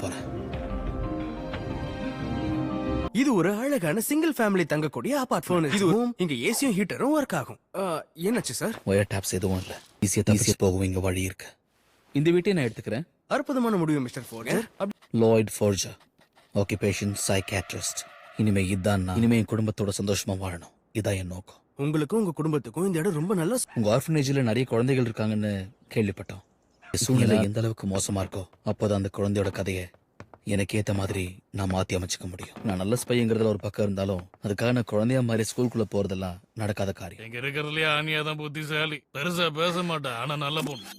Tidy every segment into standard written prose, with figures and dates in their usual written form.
போறேன். இது ஒரு அழகான சிங்கிள் ஃபேமிலி தங்கக்கூடிய அபார்ட் ஃபர்னிச்சர். இது இங்க ஏசியும் ஹீட்டரும் ஒர்க் ஆகும். என்னாச்சு சார்? ஒயர் டாப்ஸ் எதுவும் இல்ல. ஈஸியா போகும் இங்க வழி இருக்கு. இந்த வீட்டை நான் எடுத்துக்கிறேன். அற்புதமான முடிவு மிஸ்டர் ஃபோர்ஜர். Lloyd ஃபோர்ஜர், occupation psychiatrist. இனிமே என் குடும்பத்தோட சந்தோஷமா வாழணும். இதான் என் நோக்கம். உங்களுக்கும் உங்க குடும்பத்துக்கும் இந்த இடம் ரொம்ப நல்ல. உங்க ஆர்ஃபனேஜ்ல நிறைய குழந்தைகள் இருக்காங்கன்னு கேள்விப்பட்டோம். சூழ்நிலை எந்த அளவுக்கு மோசமா இருக்கோ அப்போதான் அந்த குழந்தையோட கதையை எனக்கு ஏத்த மாதிரி நான் மாத்தி அமைச்சுக்க முடியும். நான் நல்ல ஸ்பைங்கிறதுல ஒரு பக்கம் இருந்தாலும் அதுக்காக நான் குழந்தையா மாதிரி ஸ்கூலுக்குள்ள போறதெல்லாம் நடக்காத காரியம். எங்க இருக்கிறதுலயே ஆனியாதான் புத்திசாலி. பெருசா பேச மாட்டா, ஆனா நல்ல பொண்ணு.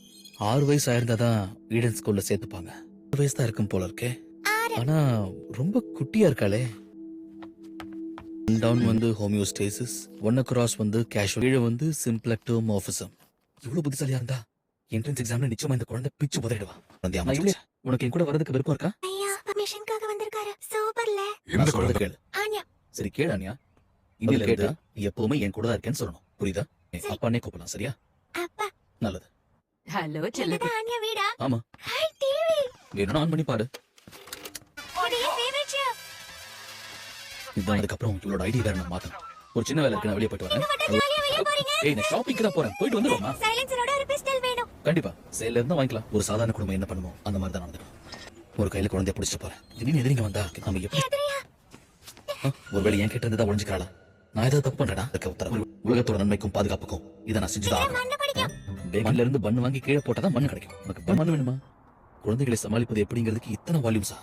6 வயசு ஆயிருந்தாதான் ஈடன் ஸ்கூல்ல சேர்த்துப்பாங்க. 6 வயசு தான் இருக்கும் போல இருக்கே. ஆனா ரொம்ப குட்டியா இருக்காளே. டவுன் வந்து ஹோமியோஸ்டேசிஸ், 1 அக்ராஸ் வந்து கேஷுவல், கீழே வந்து சிம்ப்ளக்டோமார்பிசம். இவ்வளவு புத்திசாலியா இருந்தா என்ட்ரன்ஸ் எக்ஸாம்ல நிச்சயமா இந்த குழந்தை பிச்சு புதைடுவா. உனக்கு என் கூட வரதுக்கு விருப்பம் இருக்கா? பர்மிஷனுக்காக வந்திருக்காரு. சூப்பர்ல. இந்த குழந்தை கேளு. ஆன்யா. சரி கேளு ஆன்யா. இதுல கேட்டா நீ எப்பவுமே என் கூட தான் இருக்கேன்னு சொல்லணும். புரியுதா? அப்பானே கூப்பிடலாம். சரியா? அப்பா. நல்லது. ஹலோ இது செல்லக்குட்டி. ஆன்யா வீடா? ஆமா. Hi TV. வேணும்னா ஆன் பண்ணி பாரு. இது என் ஃபேவரட் ஷோ. இதான் அதுக்கப்புறம் இவளோட ஐடி வேற நான் மாத்தணும். ஒரு சின்ன வேலை இருக்கு, நான் வெளியே போயிட்டு வரேன். வெளிய போறீங்க? ஏய் நான் ஷாப்பிங்க்கு தான் போறேன். போயிட்டு வந்துடுவோமா? சைலன்சரோட ஒரு பிஸ்டல் வேணும். கண்டிப்பா சேல்ல இருந்தா வாங்கிக்கலாம். ஒரு சாதாரண குடும்பம் என்ன பண்ணுமோ அந்த மாதிரி தான் நடந்துக்கும். ஒரு கையில குழந்தைய பிடிச்சிட்டு போறேன். திடீர்னு எதிரிங்க வந்தா நம்ம எப்படி? ஒருவேளை என் கிட்ட இருந்ததா ஒழிஞ்சுக்கிறாளா? நான் ஏதாவது தப்பு பண்றேனா? அதுக்கு உத்தரவு. உலகத்தோட நன்மைக்கும் பாதுகாப்புக்கும் இதை நான் செஞ்சுதான் ஆகணும். பேக்கரில இருந்து பண்ணு வாங்கி கீழே போட்டாதான் மண்ணு கிடைக்கும். உனக்கு மண்ணு வேணுமா? குழந்தைகளை சமாளிப்பது எப்படிங்கிறதுக்கு இத்தனை வால்யூம்ஸா?